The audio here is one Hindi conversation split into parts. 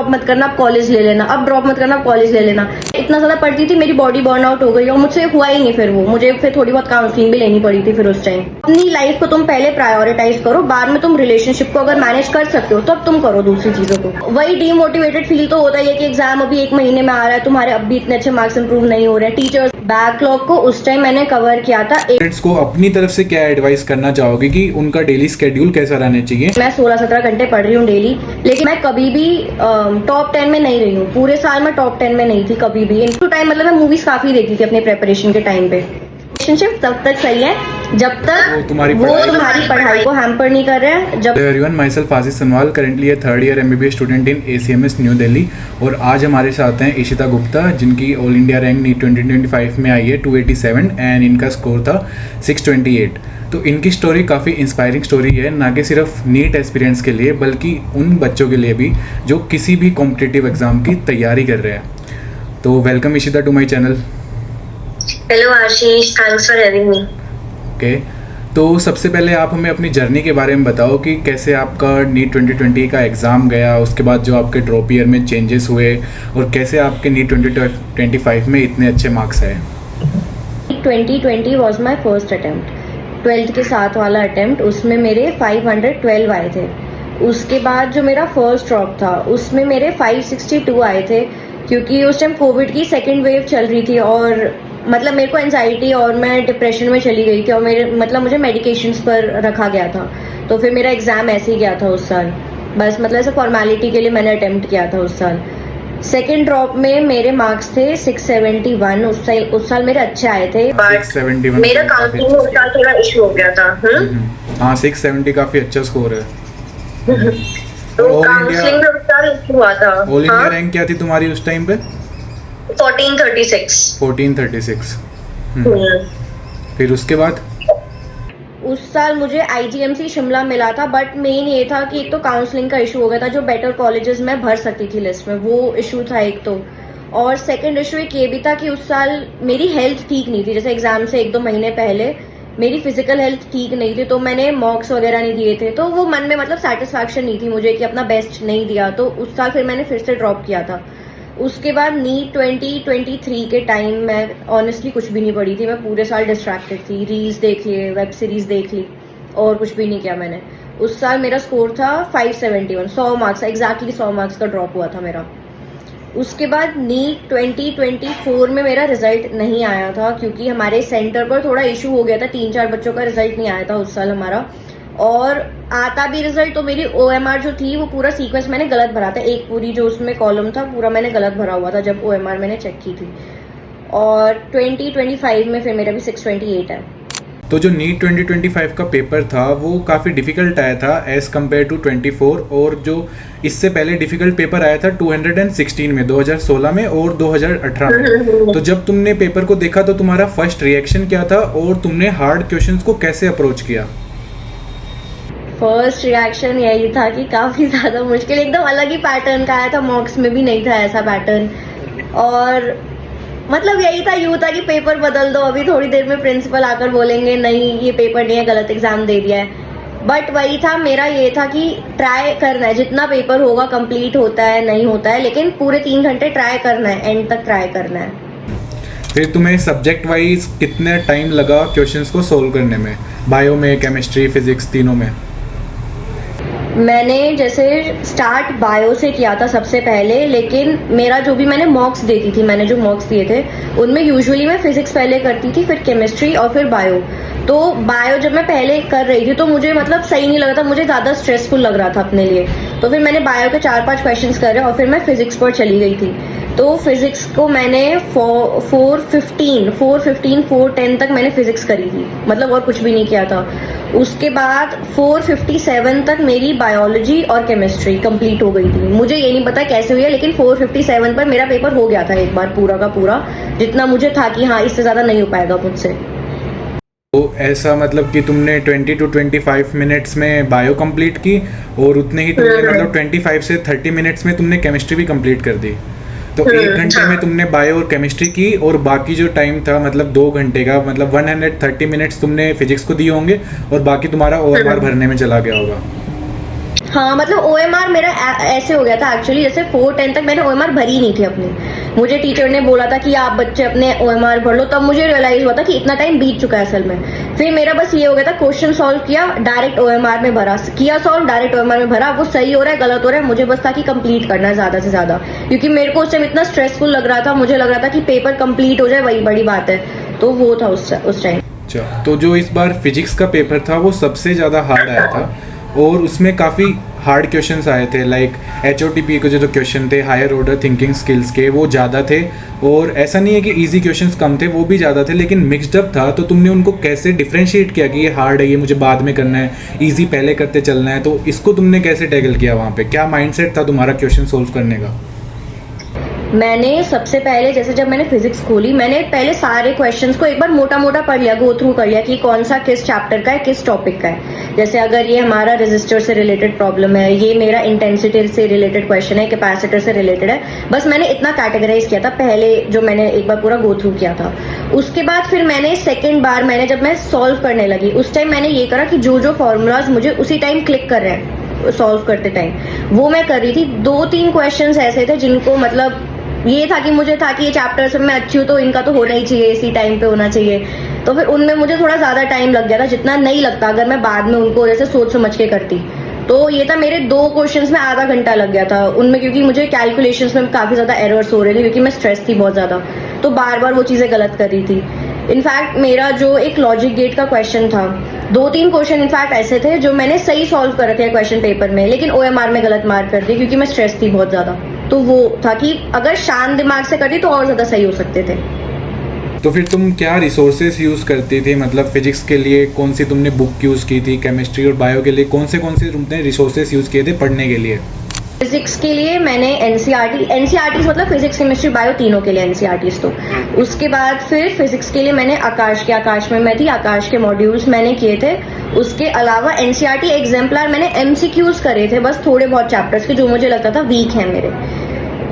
ड्रॉप मत करना, अब कॉलेज ले लेना, अब ड्रॉप मत करना, अब कॉलेज ले लेना। इतना ज्यादा पढ़ती थी, मेरी बॉडी बर्न आउट हो गई और मुझसे हुआ ही नहीं फिर वो। मुझे फिर थोड़ी बहुत काउंसलिंग भी लेनी पड़ी थी फिर उस टाइम। अपनी लाइफ को तुम पहले प्रायोरिटाइज करो, बाद में तुम रिलेशनशिप को अगर मैनेज कर सकते हो तो अब तुम करो दूसरी चीजों को। वही डीमोटिवेटेड फील तो होता ही है कि एग्जाम अभी 1 महीने में आ रहा है, तुम्हारे अब भी इतने अच्छे मार्क्स इंप्रूव नहीं हो रहे हैं। टीचर्स बैकलॉग को उस टाइम मैंने कवर किया था। स्टूडेंट्स को अपनी तरफ से क्या एडवाइस करना चाहोगे कि उनका डेली स्केड्यूल कैसा रहना चाहिए? मैं 16-17 घंटे पढ़ रही हूँ डेली, लेकिन मैं कभी भी टॉप 10 में नहीं रही हूँ। पूरे साल मैं टॉप 10 में नहीं थी कभी भी। इन टू टाइम मतलब मैं मूवीज काफी देखती थी अपने प्रेपरेशन के टाइम पे। रिलेशनशिप तब तक सही है जब तक वो तुम्हारी पढ़ाई को हैम्पर नहीं कर रहे हैं। जब everyone, my self Ashish Sanwal, currently 3rd year MBBS student in ACMS new Delhi. और आज हमारे साथ हैं इशिता गुप्ता, जिनकी ऑल इंडिया रैंक नीट 2025 में आई है 287 एंड इनका स्कोर था 628। तो इनकी स्टोरी काफ़ी इंस्पायरिंग स्टोरी है, ना कि सिर्फ नीट एस्पिरेंट्स के लिए बल्कि उन बच्चों के लिए भी जो किसी भी कॉम्पिटिटिव एग्जाम की तैयारी कर रहे हैं। तो welcome Ishita to my channel. Hello Ashish, thanks for having me. Okay, तो सबसे पहले आप हमें अपनी जर्नी के बारे में बताओ कि कैसे आपका नीट 2020 का एग्ज़ाम गया, उसके बाद जो आपके ड्रॉप ईयर में चेंजेस हुए और कैसे आपके नीट 2025 में इतने अच्छे मार्क्स आए। 2020 was my first attempt, 12th के साथ वाला अटेम्प्ट। उसमें मेरे 512 आए थे। उसके बाद जो मेरा फर्स्ट ड्रॉप था उसमें मेरे 562 आए थे, क्योंकि उस टाइम कोविड की सेकेंड वेव चल रही थी और मतलब मेरे को एंजाइटी और मैं डिप्रेशन में चली गई थी और मेरे मतलब मुझे मेडिकेशंस पर रखा गया था। तो फिर मेरा एग्ज़ाम ऐसे ही गया था उस साल, बस मतलब ऐसे फॉर्मेलिटी के लिए मैंने अटेम्प्ट किया था उस साल। सेकेंड ड्रॉप में मेरे मार्क्स थे 671। उस साल मेरे अच्छे आए थे। 671 मेरा काउंसलिंग में उस साल थोड़ा इशू हो गया था। हाँ, 670 काफ़ी अच्छा स्कोर है। तो काउंसलिंग में उस साल इशू हुआ था। ऑल इंडिया रैंक क्या थी तुम्हारी उस टाइम पे? 1436। फिर उसके बाद उस साल मुझे IGMC शिमला मिला था, बट मेन ये था कि एक तो काउंसलिंग का इशू हो गया था, जो बेटर कॉलेजेस में भर सकती थी लिस्ट में, वो इशू था एक तो। और सेकंड इशू एक ये भी था कि उस साल मेरी हेल्थ ठीक नहीं थी। जैसे एग्जाम से 1-2 महीने पहले मेरी फिजिकल हेल्थ ठीक नहीं थी, तो मैंने मॉक्स वगैरह नहीं दिए थे, तो वो मन में मतलब सेटिस्फैक्शन नहीं थी मुझे कि अपना बेस्ट नहीं दिया। तो उस साल फिर मैंने फिर से ड्रॉप किया था। उसके बाद नीट 2023 के टाइम मैं ऑनेस्टली कुछ भी नहीं पढ़ी थी। मैं पूरे साल डिस्ट्रैक्टेड थी, रील्स देख लिए, वेब सीरीज देख ली और कुछ भी नहीं किया मैंने। उस साल मेरा स्कोर था 571, 100 मार्क्स, एग्जैक्टली 100 मार्क्स का ड्रॉप हुआ था मेरा। उसके बाद नीट 2024 में मेरा रिजल्ट नहीं आया था, क्योंकि हमारे सेंटर पर थोड़ा इशू हो गया था। 3-4 बच्चों का रिजल्ट नहीं आया था उस साल हमारा, और आता भी रिजल्ट तो मेरी OMR जो थी वो पूरा सीक्वेंस मैंने गलत भरा था। एक पूरी जो उसमें कॉलम था पूरा मैंने गलत भरा हुआ था जब OMR मैंने चेक की थी। और 2025 में फिर मेरा भी 628 है। तो जो नीट 2025 का पेपर था वो काफ़ी डिफिकल्ट आया था एज़ कम्पेयर टू 24, और जो इससे पहले डिफिकल्ट पेपर आया था 216 में 2016 में और 2018 में। तो जब तुमने पेपर को देखा तो तुम्हारा फर्स्ट रिएक्शन क्या था और तुमने हार्ड क्वेश्चंस को कैसे अप्रोच किया? फर्स्ट रिएक्शन यही था कि काफ़ी ज़्यादा मुश्किल, एकदम अलग ही पैटर्न का आया था। मॉक्स में भी नहीं था ऐसा पैटर्न, और मतलब यही था, यूँ था कि पेपर बदल दो, अभी थोड़ी देर में प्रिंसिपल आकर बोलेंगे नहीं ये पेपर नहीं है, गलत एग्जाम दे दिया है। बट वही था, मेरा ये था कि ट्राई करना है, जितना पेपर होगा कंप्लीट होता है नहीं होता है, लेकिन पूरे 3 घंटे ट्राई करना है, एंड तक ट्राई करना है। फिर तुम्हें सब्जेक्ट वाइज कितने टाइम लगा क्वेश्चंस को सोल्व करने में, बायो में, केमिस्ट्री, फिजिक्स, तीनों में? मैंने जैसे स्टार्ट बायो से किया था सबसे पहले, लेकिन मेरा जो भी मैंने मॉक्स देती थी, मैंने जो मॉक्स दिए थे उनमें यूजुअली मैं फिजिक्स पहले करती थी, फिर केमिस्ट्री और फिर बायो। तो बायो जब मैं पहले कर रही थी तो मुझे मतलब सही नहीं लगा था, मुझे ज़्यादा स्ट्रेसफुल लग रहा था अपने लिए। तो फिर मैंने बायो के 4-5 क्वेश्चंस करे और फिर मैं फिजिक्स पर चली गई थी। तो फिजिक्स को मैंने 415, 410 तक मैंने फिजिक्स करी थी, मतलब और कुछ भी नहीं किया था। उसके बाद 457 तक मेरी बायोलॉजी और केमिस्ट्री कंप्लीट हो गई थी। मुझे ये नहीं पता कैसे हुई है, लेकिन 457 पर मेरा पेपर हो गया था एक बार पूरा का पूरा, जितना मुझे था कि हाँ इससे ज़्यादा नहीं हो पाएगा मुझसे। तो ऐसा मतलब कि तुमने 20 to 25 मिनट्स में बायो कंप्लीट की और उतने ही तुमने मतलब 25 से 30 मिनट्स में तुमने केमिस्ट्री भी कंप्लीट कर दी। तो 1 घंटे में तुमने बायो और केमिस्ट्री की, और बाकी जो टाइम था मतलब 2 घंटे का, मतलब 130 मिनट्स तुमने फिजिक्स को दिए होंगे और बाकी तुम्हारा OMR भरने में चला गया होगा। हाँ मतलब OMR मेरा ऐसे हो गया था एक्चुअली, जैसे 4-10 तक मैंने OMR भरी नहीं थी अपनी। मुझे टीचर ने बोला था कि आप बच्चे अपने OMR भर लो, तब मुझे रियलाइज हुआ था कि इतना टाइम बीत चुका है असल में। फिर मेरा बस ये हो गया था, क्वेश्चन सॉल्व किया, डायरेक्ट OMR में भरा, किया सॉल्व, डायरेक्ट OMR में भरा। वो सही हो रहा है गलत हो रहा है, मुझे बस था कि कंप्लीट करना है ज्यादा से ज्यादा, क्योंकि मेरे को उस टाइम इतना स्ट्रेसफुल लग रहा था, मुझे लग रहा था कि पेपर कंप्लीट हो जाए वही बड़ी बात है। तो वो था उस टाइम। अच्छा, तो जो इस बार फिजिक्स का पेपर था वो सबसे ज़्यादा हार्ड आया था और उसमें काफ़ी हार्ड क्वेश्चंस आए थे। लाइक HOTP के जो क्वेश्चन थे हायर ऑर्डर थिंकिंग स्किल्स के, वो ज़्यादा थे। और ऐसा नहीं है कि इजी क्वेश्चंस कम थे, वो भी ज़्यादा थे, लेकिन मिक्सड अप था। तो तुमने उनको कैसे डिफ्रेंशिएट किया कि ये हार्ड है, ये मुझे बाद में करना है, ईजी पहले करते चलना है? तो इसको तुमने कैसे टैकल किया वहाँ पे? क्या माइंडसेट था तुम्हारा क्वेश्चन सोल्व करने का? मैंने सबसे पहले, जैसे जब मैंने फिजिक्स खोली, मैंने पहले सारे क्वेश्चंस को एक बार मोटा मोटा पढ़ लिया, गो थ्रू कर लिया कि कौन सा किस चैप्टर का है, किस टॉपिक का है। जैसे अगर ये हमारा रेजिस्टर से रिलेटेड प्रॉब्लम है, ये मेरा इंटेंसिटी से रिलेटेड क्वेश्चन है, कैपेसिटर से रिलेटेड है, बस मैंने इतना कैटेगराइज किया था पहले, जो मैंने एक बार पूरा गो थ्रू किया था। उसके बाद फिर मैंने सेकेंड बार जब मैं सॉल्व करने लगी, उस टाइम मैंने ये करा कि जो फॉर्मूलाज मुझे उसी टाइम क्लिक कर रहे हैं सॉल्व करते टाइम, वो मैं कर रही थी। 2-3 क्वेश्चंस ऐसे थे जिनको मतलब ये था कि मुझे था कि ये चैप्टर्स में मैं अच्छी हूँ तो इनका तो होना ही चाहिए, इसी टाइम पे होना चाहिए। तो फिर उनमें मुझे थोड़ा ज्यादा टाइम लग गया था, जितना नहीं लगता अगर मैं बाद में उनको जैसे सोच समझ के करती। तो ये था, मेरे 2 क्वेश्चंस में आधा घंटा लग गया था उनमें, क्योंकि मुझे कैलकुलेशंस में काफी ज्यादा एरर्स हो रहे थे, क्योंकि मैं स्ट्रेस थी बहुत ज्यादा, तो बार बार वो चीजें गलत कर रही थी। इनफैक्ट मेरा जो एक लॉजिक गेट का क्वेश्चन था, 2-3 क्वेश्चन इनफैक्ट ऐसे थे जो मैंने सही सॉल्व कर रखे हैं क्वेश्चन पेपर में, लेकिन OMR में गलत मार्क कर दिए, क्योंकि मैं स्ट्रेस थी बहुत ज्यादा। तो वो था कि अगर शांत दिमाग से करती तो और ज्यादा सही हो सकते थे। तो फिर तुम क्या रिसोर्सेज यूज़ करती थी? मतलब फिजिक्स के लिए कौन सी तुमने बुक यूज़ की थी, केमिस्ट्री और बायो के लिए कौन से तुमने रिसोर्सेज यूज़ किए थे पढ़ने के लिए? फिजिक्स के लिए मैंने NCERT मतलब फिजिक्स केमिस्ट्री बायो तीनों के लिए NCERT। तो उसके बाद फिर फिजिक्स के लिए मैंने आकाश में मैं थी, आकाश के मॉड्यूल्स मैंने किए थे। उसके अलावा NCERT एग्जाम्पलर मैंने MCQs करे थे, बस थोड़े बहुत चैप्टर्स के जो मुझे लगता था वीक है मेरे।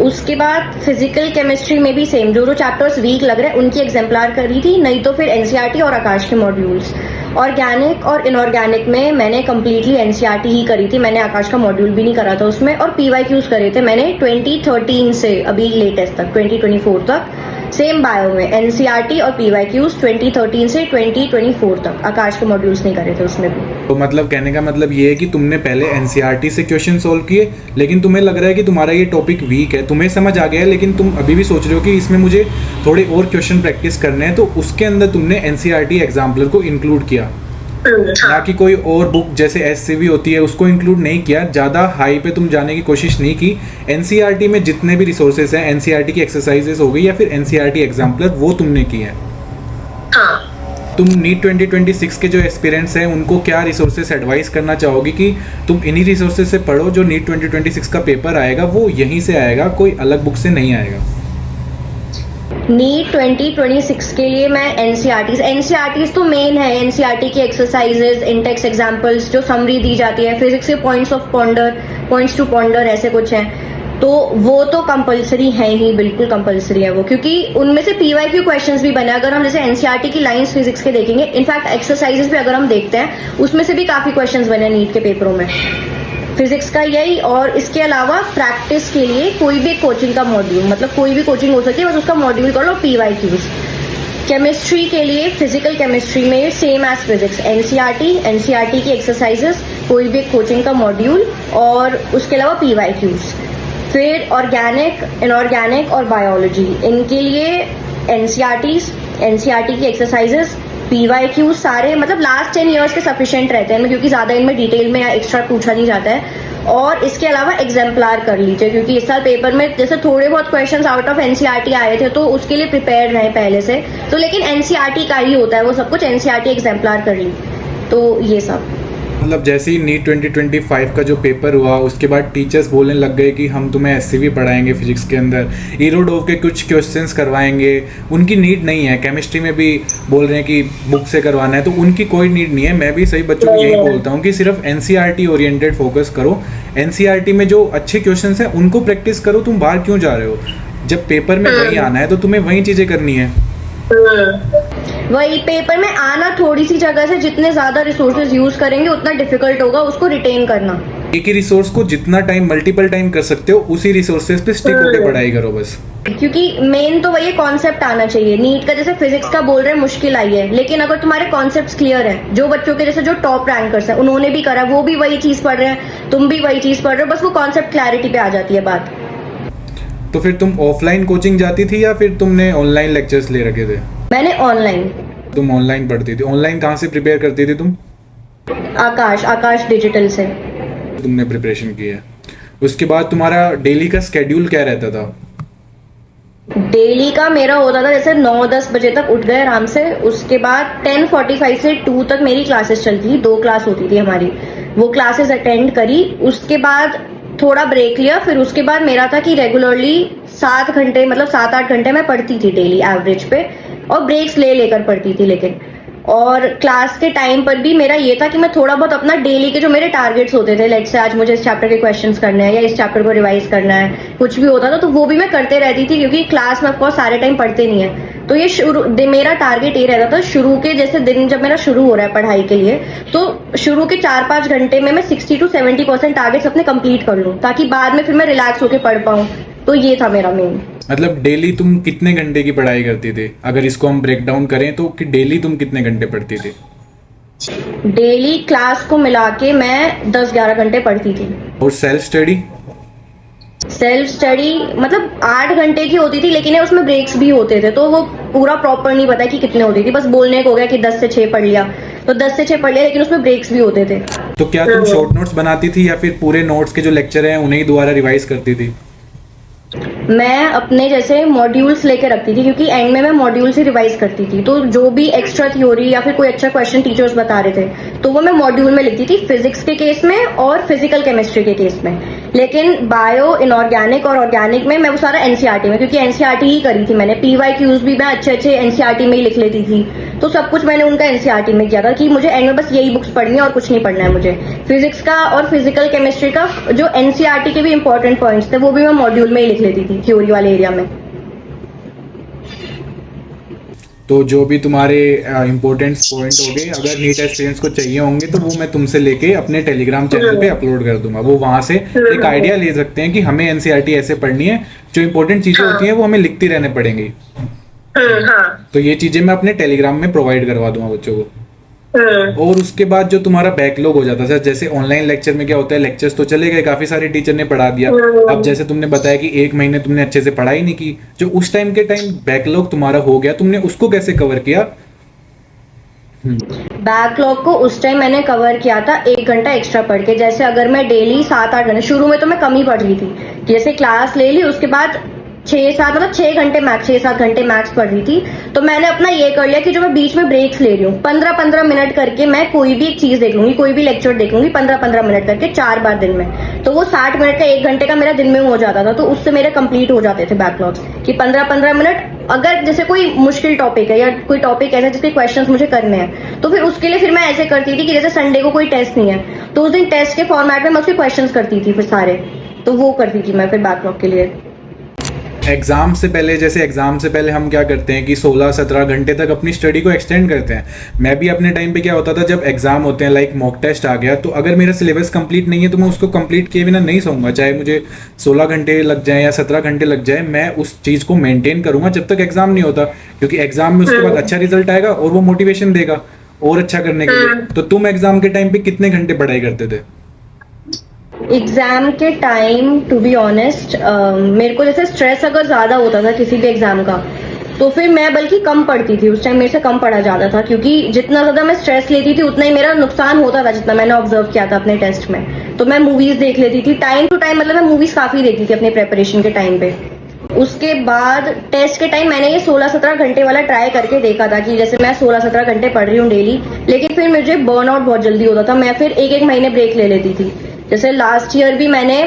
उसके बाद फिजिकल केमिस्ट्री में भी सेम, जो चैप्टर्स वीक लग रहे हैं उनकी एग्जाम्पलर करी थी, नहीं तो फिर NCERT और आकाश के मॉड्यूल्स। ऑर्गेनिक और इनऑर्गेनिक में मैंने कम्प्लीटली NCERT ही करी थी, मैंने आकाश का मॉड्यूल भी नहीं करा था उसमें। और PYQs करे थे मैंने 2013 से अभी लेटेस्ट तक 2024 तक, सेम बायो में NCERT और PYQs 2013 से 2024 तक। आकाश के मॉड्यूल्स नहीं करे थे उसमें भी। तो मतलब कहने का मतलब ये है कि तुमने पहले NCERT से क्वेश्चन सोल्व किए, लेकिन तुम्हें लग रहा है कि तुम्हारा ये टॉपिक वीक है, तुम्हें समझ आ गया है, लेकिन तुम अभी भी सोच रहे हो कि इसमें मुझे थोड़े और क्वेश्चन प्रैक्टिस करने हैं, तो उसके अंदर तुमने NCERT एग्जाम्पलर को इंक्लूड किया, ना कि कोई और बुक जैसे SCV होती है उसको इंक्लूड नहीं किया। ज़्यादा हाई पे तुम जाने की कोशिश नहीं की। NCERT में जितने भी रिसोर्सेज हैं, NCERT की एक्सरसाइजेस हो गई या फिर NCERT एग्जाम्पलर, वो तुमने किए हैं। तुम नीट 2026 के जो एस्पिरेंट्स हैं उनको क्या रिसोर्सेज एडवाइस करना चाहोगी कि तुम इन्हीं रिसोर्सेज से पढ़ो, जो नीट 2026 का पेपर आएगा वो यहीं से आएगा, कोई अलग बुक से नहीं आएगा? नीट 2026 के लिए मैं NCERT तो मेन है, NCERT की एक्सरसाइजेज, इंटेक्स एग्जाम्पल्स, जो समरी दी जाती है, फिजिक्स के पॉइंट्स टू पॉन्डर ऐसे कुछ हैं, तो वो तो कंपलसरी है ही, बिल्कुल कंपलसरी है वो, क्योंकि उनमें से PYQ क्वेश्चंस भी बने। अगर हम जैसे NCERT की लाइंस फिजिक्स के देखेंगे, इनफैक्ट एक्सरसाइजेस भी अगर हम देखते हैं उसमें से भी काफी क्वेश्चंस बने नीट के पेपरों में फिजिक्स का यही। और इसके अलावा प्रैक्टिस के लिए कोई भी कोचिंग का मॉड्यूल, मतलब कोई भी कोचिंग हो सकती है, बस उसका मॉड्यूल कर लो, PYQs। केमिस्ट्री के लिए फिजिकल केमिस्ट्री में सेम एज फिजिक्स, NCERT की एक्सरसाइजेस, कोई भी कोचिंग का मॉड्यूल, और उसके अलावा PYQs। फिर ऑर्गेनिक, इनऑर्गेनिक और बायोलॉजी, इनके लिए NCERT की एक्सरसाइजेस, PYQ सारे मतलब लास्ट 10 ईयर्स के सफिशिएंट रहते हैं, क्योंकि ज्यादा इनमें डिटेल में या एक्स्ट्रा पूछा नहीं जाता है। और इसके अलावा एग्जाम्पलर कर लीजिए, क्योंकि इस साल पेपर में जैसे थोड़े बहुत क्वेश्चंस आउट ऑफ NCERT आए थे, तो उसके लिए प्रिपेयर रहे पहले से। तो लेकिन NCERT का ही होता है वो सब कुछ, NCERT एग्जाम्पलर कर ली, तो ये सब। मतलब जैसे ही नीट 2025 का जो पेपर हुआ, उसके बाद टीचर्स बोलने लग गए कि हम तुम्हें SCV पढ़ाएंगे फिजिक्स के अंदर, इरोडोव के कुछ क्वेश्चंस करवाएंगे, उनकी नीड नहीं है। केमिस्ट्री में भी बोल रहे हैं कि बुक से करवाना है, तो उनकी कोई नीड नहीं है। मैं भी सही बच्चों को यही बोलता हूँ कि सिर्फ NCERT ओरिएंटेड फोकस करो, NCERT में जो अच्छे क्वेश्चंस हैं उनको प्रैक्टिस करो। तुम बाहर क्यों जा रहे हो? जब पेपर में वही आना है तो तुम्हें वही चीज़ें करनी है। वही पेपर में आना, थोड़ी सी जगह से जितने ज्यादा रिसोर्सेज यूज करेंगे उतना डिफिकल्ट होगा उसको रिटेन करना। एक ही रिसोर्स को जितना टाइम मल्टीपल टाइम कर सकते हो उसी रिसोर्सेज पे स्टिक होकर पढ़ाई करो बस। क्योंकि मेन तो वही कॉन्सेप्ट आना चाहिए। नीट का जैसे फिजिक्स का बोल रहे हैं मुश्किल आई है, लेकिन अगर तुम्हारे कॉन्सेप्ट्स क्लियर है, जो बच्चों के जैसे जो टॉप रैंकर्स हैं उन्होंने भी करा, वो भी वही चीज पढ़ रहे हैं, तुम भी वही चीज पढ़ रहे हो, बस वो कॉन्सेप्ट क्लैरिटी पे आ जाती है बात। तो फिर तुम ऑफलाइन कोचिंग जाती थी या फिर तुमने ऑनलाइन लेक्चर्स ले रखे थे? मैंने ऑनलाइन। तुम ऑनलाइन पढ़ती थी। ऑनलाइन कहाँ से प्रिपेयर करती थी तुम? आकाश डिजिटल से तुमने प्रिपरेशन की है। उसके बाद तुम्हारा डेली का स्केड्यूल क्या रहता था? डेली का मेरा होता था जैसे 9-10 बजे तक उठ गए आराम से, उसके बाद 10:45 से 2 तक मेरी क्लासेस चलती थी, 2 क्लास होती थी हमारी, वो क्लासेस अटेंड करी, उसके बाद थोड़ा ब्रेक लिया, फिर उसके बाद मेरा था कि रेगुलरली 7 घंटे मतलब 7-8 घंटे मैं पढ़ती थी डेली एवरेज पे, और ब्रेक्स ले लेकर पढ़ती थी लेकिन। और क्लास के टाइम पर भी मेरा ये था कि मैं थोड़ा बहुत अपना डेली के जो मेरे टारगेट्स होते थे, लेट्स से आज मुझे इस चैप्टर के क्वेश्चंस करने हैं या इस चैप्टर को रिवाइज करना है, कुछ भी होता था तो वो भी मैं करते रहती थी, क्योंकि क्लास में ऑफकोर्स सारे टाइम पढ़ते नहीं है। तो ये मेरा टारगेट ये रहता था शुरू के जैसे दिन जब मेरा शुरू हो रहा है पढ़ाई के लिए, तो शुरू के 4-5 घंटे में मैं 60 to 70% टारगेट्स अपने कंप्लीट कर लूँ, ताकि बाद में फिर मैं रिलैक्स होकर पढ़ पाऊँ। तो ये था मेरा मेन। मतलब डेली तुम कितने घंटे की पढ़ाई करती थी? अगर इसको हम ब्रेक डाउन करें तो कि डेली तुम कितने घंटे पढ़ती थी? डेली क्लास को मिला के मैं 10-11 घंटे पढ़ती थी। और सेल्फ स्टडी मतलब 8 घंटे की होती थी, लेकिन उसमें ब्रेक्स भी होते थे, तो वो पूरा प्रॉपर नहीं पता कि कितने होती थी, बस बोलने को हो गया कि 10 से 6 पढ़ लिया, तो 10 से 6 पढ़ लिया, लेकिन उसमें ब्रेक्स भी होते थे। तो क्या तुम शॉर्ट नोट्स बनाती थी या फिर पूरे नोट्स के जो लेक्चर हैं उन्हें ही दोबारा रिवाइज करती थी? मैं अपने जैसे मॉड्यूल्स लेके रखती थी, क्योंकि एंड में मैं मॉड्यूल्स ही रिवाइज करती थी, तो जो भी एक्स्ट्रा थ्योरी या फिर कोई अच्छा क्वेश्चन टीचर्स बता रहे थे तो वो मैं मॉड्यूल में लिखती थी, फिजिक्स के केस में और फिजिकल केमिस्ट्री के केस में। लेकिन बायो, इनऑर्गेनिक और ऑर्गेनिक में मैं वो सारा एनसीईआरटी में, क्योंकि एनसीईआरटी ही करी थी मैंने, पीवाईक्यूज भी मैं अच्छे एनसीईआरटी में ही लिख लेती थी, तो सब कुछ मैंने उनका एनसीईआरटी में किया था कि मुझे एंड में बस यही बुक्स पढ़नी है और कुछ नहीं पढ़ना है मुझे। फिजिक्स का और फिजिकल केमिस्ट्री का जो एनसीईआरटी के भी इंपॉर्टेंट पॉइंट्स थे वो भी मैं मॉड्यूल में ही लिख लेती थी, थ्योरी वाले एरिया में। तो जो भी तुम्हारे इम्पोर्टेंट पॉइंट हो गए, अगर नीट एक्सपीरियंस को चाहिए होंगे तो वो मैं तुमसे लेके अपने टेलीग्राम चैनल पे अपलोड कर दूंगा। वो वहां से एक आइडिया ले सकते हैं कि हमें एनसीईआरटी ऐसे पढ़नी है, जो इम्पोर्टेंट चीजें होती हैं वो हमें लिखती रहने पड़ेंगी। तो ये चीजें मैं अपने टेलीग्राम में प्रोवाइड करवा दूंगा बच्चों को। और उसके बाद जो तुम्हारा बैकलॉग हो जाता है, जैसे ऑनलाइन लेक्चर में क्या होता है, लेक्चर्स तो चले गए, काफी सारे टीचर ने पढ़ा दिया, अब जैसे तुमने बताया कि 1 महीने तुमने अच्छे से पढ़ाई नहीं की, जो उस टाइम के टाइम बैकलॉग तुम्हारा हो गया, तुमने उसको कैसे कवर किया? बैकलॉग को उस टाइम मैंने कवर किया था 1 घंटा एक्स्ट्रा पढ़ के। जैसे अगर मैं डेली 7-8 घंटे, शुरू में तो मैं कम ही पढ़ रही थी, जैसे क्लास ले ली उसके बाद 6-7 घंटे मैक्स पढ़ रही थी, तो मैंने अपना ये कर लिया कि जो मैं बीच में ब्रेक्स ले रही हूँ 15-15 मिनट करके मैं कोई भी एक चीज देख लूंगी, कोई भी लेक्चर देख लूंगी 15-15 मिनट करके 4 बार दिन में, तो वो 60 मिनट का 1 घंटे का मेरा दिन में हो जाता था, तो उससे मेरे कंप्लीट हो जाते थे बैकलॉग्स कि 15-15 मिनट। अगर जैसे कोई मुश्किल टॉपिक है या कोई टॉपिक ऐसा जिसके क्वेश्चंस मुझे करने हैं, तो फिर उसके लिए फिर मैं ऐसे करती थी कि जैसे संडे को कोई टेस्ट नहीं है तो उस दिन टेस्ट के फॉर्मेट में मैं उसके क्वेश्चंस करती थी फिर सारे, तो वो करती थी मैं फिर बैकलॉग के लिए। एग्जाम से पहले, जैसे एग्जाम से पहले हम क्या करते हैं कि 16-17 घंटे तक अपनी स्टडी को एक्सटेंड करते हैं। मैं भी अपने टाइम पे क्या होता था, जब एग्जाम होते हैं लाइक मॉक टेस्ट आ गया, तो अगर मेरा सिलेबस कंप्लीट नहीं है तो मैं उसको कंप्लीट किए बिना नहीं सोऊंगा, चाहे मुझे 16 घंटे लग जाए या 17 घंटे लग जाए, मैं उस चीज़ को मेंटेन करूंगा जब तक एग्जाम नहीं होता, क्योंकि एग्जाम में उसके बाद अच्छा रिजल्ट आएगा और वो मोटिवेशन देगा और अच्छा करने के लिए। तो तुम एग्जाम के टाइम पे कितने घंटे पढ़ाई करते थे? एग्जाम के टाइम टू बी ऑनेस्ट मेरे को जैसे स्ट्रेस अगर ज्यादा होता था किसी भी एग्जाम का, तो फिर मैं बल्कि कम पढ़ती थी, उस टाइम मेरे से कम पढ़ा जाता था, क्योंकि जितना ज्यादा मैं स्ट्रेस लेती थी उतना ही मेरा नुकसान होता था, जितना मैंने ऑब्जर्व किया था अपने टेस्ट में। तो मैं मूवीज देख लेती थी टाइम टू टाइम, मतलब मैं मूवीज काफी देखती थी अपने प्रेपरेशन के टाइम पे। उसके बाद टेस्ट के टाइम मैंने ये 16-17 घंटे वाला ट्राई करके देखा था कि जैसे मैं 16-17 घंटे पढ़ रही हूँ डेली, लेकिन फिर मुझे बर्नआउट बहुत जल्दी होता था, मैं फिर 1-1 महीने ब्रेक ले लेती थी। जैसे लास्ट ईयर भी मैंने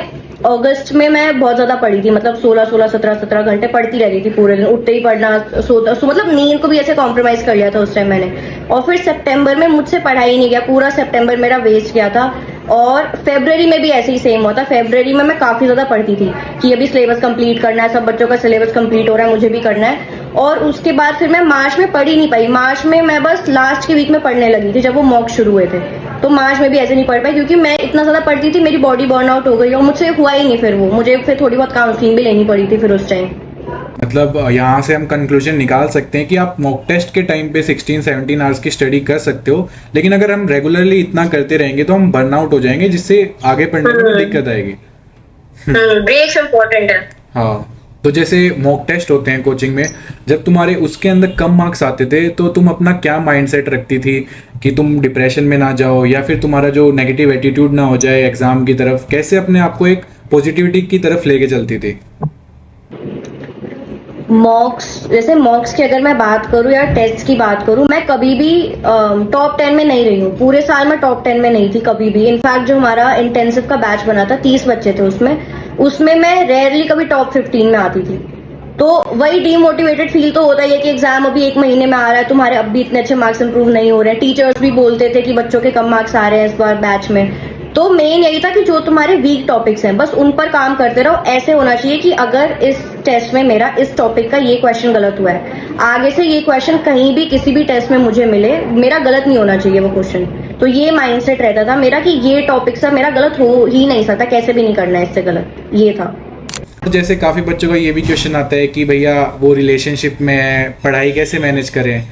अगस्त में मैं बहुत ज्यादा पढ़ी थी, मतलब 16-16, 17-17 घंटे पढ़ती रहती थी पूरे दिन, उठते ही पढ़ना, मतलब नींद को भी ऐसे कॉम्प्रोमाइज कर लिया था उस टाइम मैंने। और फिर सितंबर में मुझसे पढ़ाई नहीं गया, पूरा सितंबर मेरा वेस्ट गया था। और फरवरी में भी ऐसे ही सेम हुआ था, फरवरी में मैं काफी ज्यादा पढ़ती थी कि अभी सिलेबस कंप्लीट करना है, सब बच्चों का सिलेबस कंप्लीट हो रहा है, मुझे भी करना है। और उसके बाद फिर मैं मार्च में पढ़ ही नहीं पाई, मार्च में मैं बस लास्ट के वीक में पढ़ने लगी थी जब वो मॉक शुरू हुए थे, तो मार्च में भी ऐसे नहीं पढ़ पाई क्योंकि मैं इतना ज्यादा पढ़ती थी, मेरी बॉडी बर्न आउट हो गई और मुझसे हुआ ही नहीं। फिर वो मुझे फिर थोड़ी बहुत काउंसलिंग भी लेनी पड़ी थी फिर उस टाइम। मतलब यहाँ से हम कंक्लूजन निकाल सकते हैं कि आप मॉक टेस्ट के टाइम पे 16-17 आवर्स की स्टडी कर सकते हो, लेकिन अगर हम रेगुलरली इतना करते रहेंगे तो हम बर्नआउट हो जाएंगे, जिससे आगे पढ़ने में दिक्कत आएगी। ब्रेक्स इम्पोर्टेंट है। हाँ, तो जैसे मॉक टेस्ट होते हैं कोचिंग में, जब तुम्हारे उसके अंदर कम मार्क्स आते थे तो तुम अपना क्या माइंडसेट रखती थी कि तुम डिप्रेशन में ना जाओ या फिर तुम्हारा जो नेगेटिव एटीट्यूड ना हो जाए एग्जाम की तरफ, कैसे अपने आप को एक पॉजिटिविटी की तरफ लेके चलती थी? मॉक्स की अगर मैं बात करूं या टेस्ट की बात करूं, मैं कभी भी टॉप 10 में नहीं रही हूँ। पूरे साल मैं टॉप 10 में नहीं थी कभी भी। इनफैक्ट जो हमारा इंटेंसिव का बैच बना था, 30 बच्चे थे उसमें मैं रेयरली कभी टॉप 15 में आती थी। तो वही डीमोटिवेटेड फील तो होता ही है कि एग्जाम अभी 1 महीने में आ रहा है, तुम्हारे अब भी इतने अच्छे मार्क्स इंप्रूव नहीं हो रहे हैं। टीचर्स भी बोलते थे कि बच्चों के कम मार्क्स आ रहे हैं इस बार बैच में। तो मेन यही था कि जो तुम्हारे वीक टॉपिक्स हैं बस उन पर काम करते रहो। ऐसे होना चाहिए कि अगर इस टेस्ट में मेरा इस टॉपिक का ये क्वेश्चन गलत हुआ है, आगे से ये क्वेश्चन कहीं भी किसी भी टेस्ट में मुझे मिले, मेरा गलत नहीं होना चाहिए वो क्वेश्चन। तो ये माइंडसेट रहता था मेरा कि ये टॉपिक से मेरा गलत हो ही नहीं सकता, कैसे भी नहीं करना है इससे गलत, ये था। जैसे काफ़ी बच्चों का ये भी क्वेश्चन आता है कि भैया वो रिलेशनशिप में है, पढ़ाई कैसे मैनेज करें,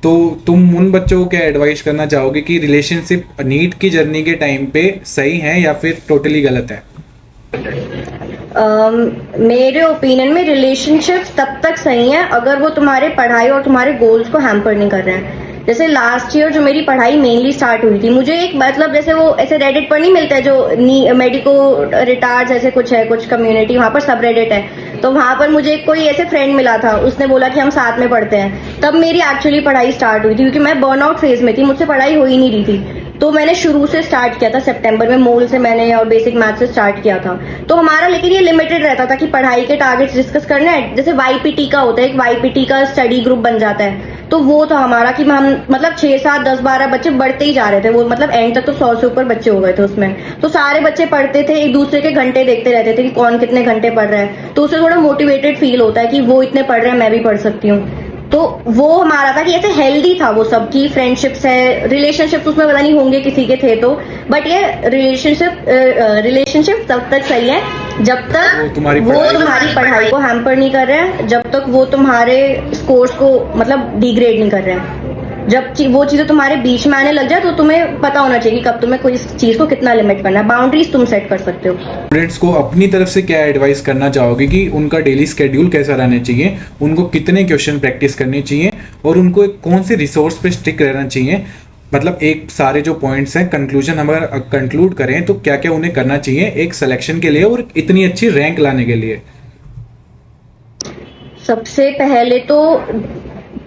तो तुम उन बच्चों को क्या एडवाइस करना चाहोगे कि रिलेशनशिप नीट की जर्नी के टाइम पे सही है या फिर टोटली गलत है? मेरे ओपिनियन में रिलेशनशिप तब तक सही है अगर वो तुम्हारे पढ़ाई और तुम्हारे गोल्स को हैम्पर नहीं कर रहे हैं। जैसे लास्ट ईयर जो मेरी पढ़ाई मेनली स्टार्ट हुई थी, मुझे एक मतलब जैसे वो ऐसे रेडिट पर नहीं मिलता है जो मेडिको रिटार्ड ऐसे कुछ है, कुछ कम्युनिटी वहां पर सब रेडिट है, तो वहां पर मुझे कोई ऐसे फ्रेंड मिला था, उसने बोला कि हम साथ में पढ़ते हैं। तब मेरी एक्चुअली पढ़ाई स्टार्ट हुई थी क्योंकि मैं बर्नआउट फेज में थी, मुझसे पढ़ाई हो ही नहीं रही थी। तो मैंने शुरू से स्टार्ट किया था सितंबर में, मोल से मैंने और बेसिक मैथ से स्टार्ट किया था। तो हमारा लेकिन ये लिमिटेड रहता था कि पढ़ाई के टारगेट्स डिस्कस करने हैं। जैसे वाईपीटी का होता है, एक वाईपीटी का स्टडी ग्रुप बन जाता है, तो वो था हमारा कि हम मतलब 6, 7, 10, 12 बच्चे बढ़ते ही जा रहे थे। वो मतलब एंड तक तो 100 से ऊपर बच्चे हो गए थे उसमें। तो सारे बच्चे पढ़ते थे, एक दूसरे के घंटे देखते रहते थे कि कौन कितने घंटे पढ़ रहा है, तो उससे थोड़ा मोटिवेटेड फील होता है कि वो इतने पढ़ रहे हैं, मैं भी पढ़ सकती हूँ। तो वो हमारा था कि ऐसे हेल्दी था वो सब की फ्रेंडशिप्स है, रिलेशनशिप्स उसमें पता नहीं होंगे किसी के थे तो, बट ये रिलेशनशिप तब तक सही है जब तक वो तुम्हारी पढ़ाई को हैम्पर नहीं कर रहे हैं, जब तक वो तुम्हारे स्कोर्स को मतलब डिग्रेड नहीं कर रहे हैं। जब वो चीजें तुम्हारे बीच में आने लग जाए तो तुम्हें पता होना चाहिए कि कब तुम्हें कोई चीज को कितना लिमिट करना है, बाउंड्रीज तुम सेट कर सकते हो। स्टूडेंट्स को अपनी तरफ से क्या एडवाइस करना चाहोगे कि उनका डेली स्केड्यूल कैसा रहना चाहिए, उनको कितने क्वेश्चन प्रैक्टिस करने चाहिए और उनको कौन से रिसोर्स पे स्टिक रहना चाहिए? मतलब एक सारे जो पॉइंट्स हैं, कंक्लूजन हम अगर कंक्लूड करें तो क्या क्या उन्हें करना चाहिए एक सिलेक्शन के लिए और इतनी अच्छी रैंक लाने के लिए? सबसे पहले तो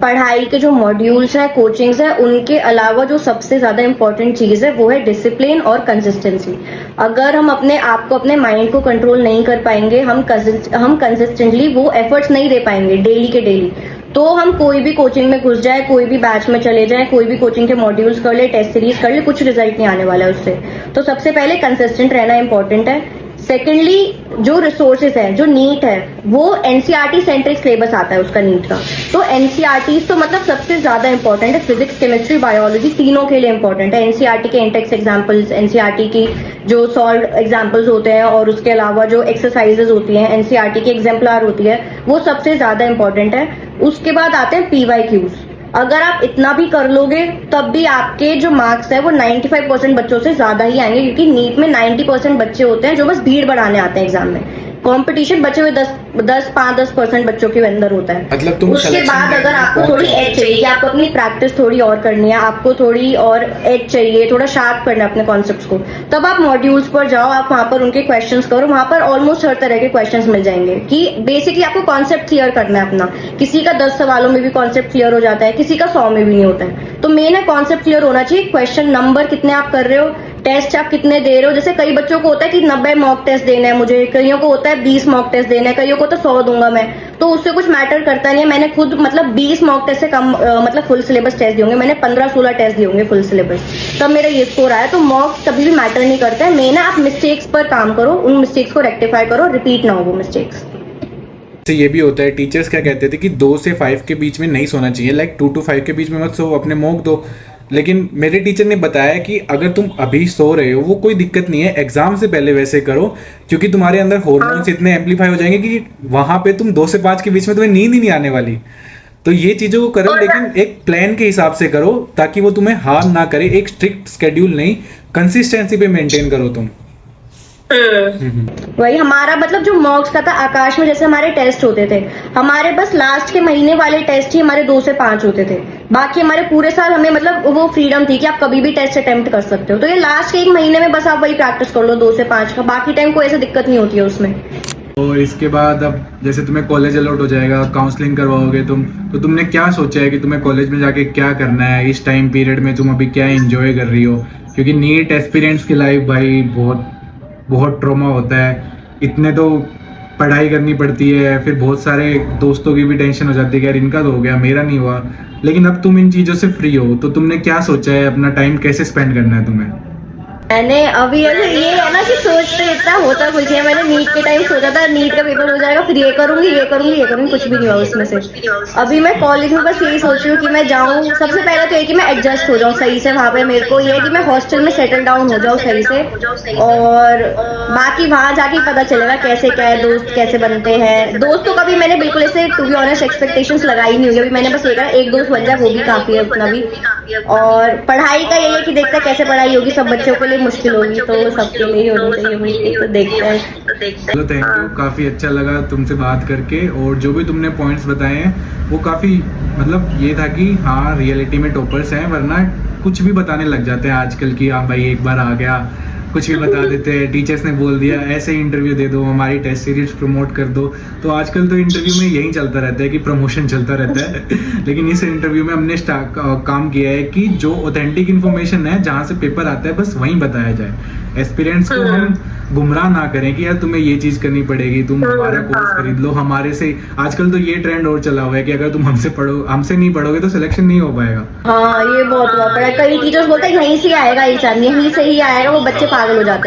पढ़ाई के जो मॉड्यूल्स हैं, कोचिंग्स हैं, उनके अलावा जो सबसे ज्यादा इंपॉर्टेंट चीज है वो है डिसिप्लिन और कंसिस्टेंसी। अगर हम अपने आप को, अपने माइंड को कंट्रोल नहीं कर पाएंगे, हम कंसिस्टेंटली वो एफर्ट्स नहीं दे पाएंगे डेली के डेली, तो हम कोई भी कोचिंग में घुस जाए, कोई भी बैच में चले जाए, कोई भी कोचिंग के मॉड्यूल्स कर ले, टेस्ट सीरीज कर ले, कुछ रिजल्ट नहीं आने वाला है उससे। तो सबसे पहले कंसिस्टेंट रहना इंपॉर्टेंट है। सेकेंडली जो रिसोर्सेज है, जो नीट है, वो एनसीईआरटी सेंट्रिक सिलेबस आता है उसका नीट का। तो एनसीईआरटी तो मतलब सबसे ज्यादा इंपॉर्टेंट है, फिजिक्स, केमिस्ट्री, बायोलॉजी तीनों के लिए इंपॉर्टेंट है। एनसीईआरटी के इंटेक्स एग्जाम्पल्स, एनसीईआरटी की जो सॉल्व एग्जाम्पल्स होते हैं और उसके अलावा जो एक्सरसाइजेज होती हैं, एनसीईआरटी की एग्जाम्पलर होती है, वो सबसे ज्यादा इंपॉर्टेंट है। उसके बाद आते हैं पीवाईक्यूज। अगर आप इतना भी कर लोगे तब भी आपके जो मार्क्स है वो 95% बच्चों से ज्यादा ही आएंगे, क्योंकि नीट में 90% बच्चे होते हैं जो बस भीड़ बढ़ाने आते हैं एग्जाम में। कंपटीशन बचे हुए 5-10% बच्चों के अंदर होता है। मतलब तुम उसके बाद अगर आपको थोड़ी एज चाहिए कि आपको अपनी प्रैक्टिस थोड़ी और करनी है, आपको थोड़ी और एज चाहिए, थोड़ा शार्प करना है अपने कॉन्सेप्ट्स को, तब आप मॉड्यूल्स पर जाओ, आप वहां पर उनके क्वेश्चंस करो। वहां पर ऑलमोस्ट हर तरह के क्वेश्चंस मिल जाएंगे कि बेसिकली आपको कॉन्सेप्ट क्लियर करना है अपना। किसी का 10 सवालों में भी कॉन्सेप्ट क्लियर हो जाता है, किसी का 100 में भी नहीं होता है। तो मेन है कॉन्सेप्ट क्लियर होना चाहिए। क्वेश्चन नंबर कितने आप कर रहे हो, टेस्ट आप कितने दे रहे हो। जैसे कई बच्चों को होता है कि 90 मॉक टेस्ट देना है मुझे, कईयों को होता है 20 मॉक टेस्ट देना है, कईयों को तो 100 दूंगा मैं, तो उससे कुछ मैटर करता नहीं है। मैंने खुद मतलब 20 मॉक टेस्ट से कम मतलब फुल सिलेबस टेस्ट दिए होंगे मैंने, 15-16 टेस्ट दिए होंगे फुल सिलेबस, तब मेरा ये स्कोर आया। तो मॉक्स कभी भी मैटर नहीं करता है। मेन है आप मिस्टेक्स पर काम करो, उन मिस्टेक्स को रेक्टिफाई करो, रिपीट ना हो वो मिस्टेक्स। ये भी होता है, टीचर्स क्या कहते थे कि 2 से 5 के बीच में नहीं सोना चाहिए, लाइक 2 to 5 के बीच में मत सो, अपने मॉक दो। लेकिन मेरे टीचर ने बताया कि अगर तुम अभी सो रहे हो वो कोई दिक्कत नहीं है, एग्जाम से पहले वैसे करो, क्योंकि तुम्हारे अंदर हॉर्मोन्स इतने एम्पलीफाई हो जाएंगे कि वहां पे तुम 2 से 5 के बीच में तुम्हें नींद ही नहीं आने वाली। तो ये चीजों को करो, लेकिन एक प्लान के हिसाब से करो ताकि वो तुम्हें हार्म ना करे। एक स्ट्रिक्ट स्केड्यूल नहीं, कंसिस्टेंसी पे मेंटेन करो तुम। वही हमारा मतलब जो मॉक्स का था, आकाश में जैसे हमारे टेस्ट होते थे, हमारे बस लास्ट के महीने वाले टेस्ट ही हमारे 2 से 5 होते थे। बाकी हमारे पूरे साल हमें मतलब वो फ्रीडम थी कि आप कभी भी टेस्ट अटेम्प्ट कर सकते हो। तो ये लास्ट के 1 महीने में बस आप वही प्रैक्टिस कर लो 2 से 5 का, बाकी टाइम कोई ऐसी दिक्कत नहीं होती है उसमें। और इसके बाद अब जैसे तुम्हें कॉलेज अलॉट हो जाएगा, काउंसलिंग करवाओगे तुम, तो तुमने क्या सोचा है कि तुम्हें कॉलेज में जाके क्या करना है? इस टाइम पीरियड में तुम अभी क्या एंजॉय कर रही हो? क्योंकि नीट एस्पिरेंट्स की लाइफ भाई बहुत ट्रॉमा होता है। इतने तो पढ़ाई करनी पड़ती है, फिर बहुत सारे दोस्तों की भी टेंशन हो जाती है कि यार इनका तो हो गया, मेरा नहीं हुआ। लेकिन अब तुम इन चीज़ों से फ्री हो, तो तुमने क्या सोचा है? अपना टाइम कैसे स्पेंड करना है तुम्हें? मैंने अभी ऐसे ये है ना कि सोचते इतना होता कुछ है। मैंने नीट के टाइम सोचा था नीट का पेपर हो जाएगा, फिर ये करूंगी, कुछ भी नहीं हुआ उसमें से। अभी मैं कॉलेज में बस यही सोच रही हूँ कि मैं जाऊँ, सबसे पहले तो ये कि मैं एडजस्ट हो जाऊँ सही से वहाँ पे। मेरे को ये है कि मैं हॉस्टल में सेटल डाउन हो जाऊँ सही से, और बाकी वहाँ जाके पता चलेगा कैसे क्या है, दोस्त कैसे बनते हैं। दोस्तों का भी मैंने बिल्कुल ऐसे टू बी ऑनेस्ट एक्सपेक्टेशंस लगाई नहीं होगी। अभी मैंने बस ये कहा एक दोस्त बन जाए वो भी काफी है उतना भी। और पढ़ाई का ये है कि देखते हैं कैसे पढ़ाई होगी, सब बच्चों के लिए मुश्किल होगी तो सबके लिए होनी चाहिए मुश्किल, तो देखते हैं। चलो थैंक यू, काफ़ी अच्छा लगा तुमसे बात करके। और जो भी तुमने पॉइंट्स बताए हैं वो काफ़ी मतलब ये था कि हाँ रियलिटी में टॉपर्स हैं, वरना कुछ भी बताने लग जाते हैं आजकल की। हाँ भाई एक बार आ गया कुछ भी बता देते हैं, टीचर्स ने बोल दिया ऐसे इंटरव्यू दे दो, हमारी टेस्ट सीरीज प्रमोट कर दो। तो आजकल तो इंटरव्यू में यही चलता रहता है कि प्रमोशन चलता रहता है। लेकिन इस इंटरव्यू में हमने काम किया है कि जो ऑथेंटिक इन्फॉर्मेशन है, जहाँ से पेपर आता है बस वहीं बताया जाए। एस्पिरेंट्स को हम गुमराह ना करें कि यार तुम्हें ये चीज करनी पड़ेगी, तुम हमारा कोर्स खरीद लो हमारे से। आजकल तो ये ट्रेंड और चला हुआ है कि अगर तुम हमसे नहीं पढ़ोगे तो सिलेक्शन नहीं हो पाएगा। हाँ ये बहुत हुआ पड़ा है। कई टीचर्स बोलते हैं यहीं से आएगा एग्जाम, यहीं से ही आएगा, वो बच्चे पागल हो जाते हैं।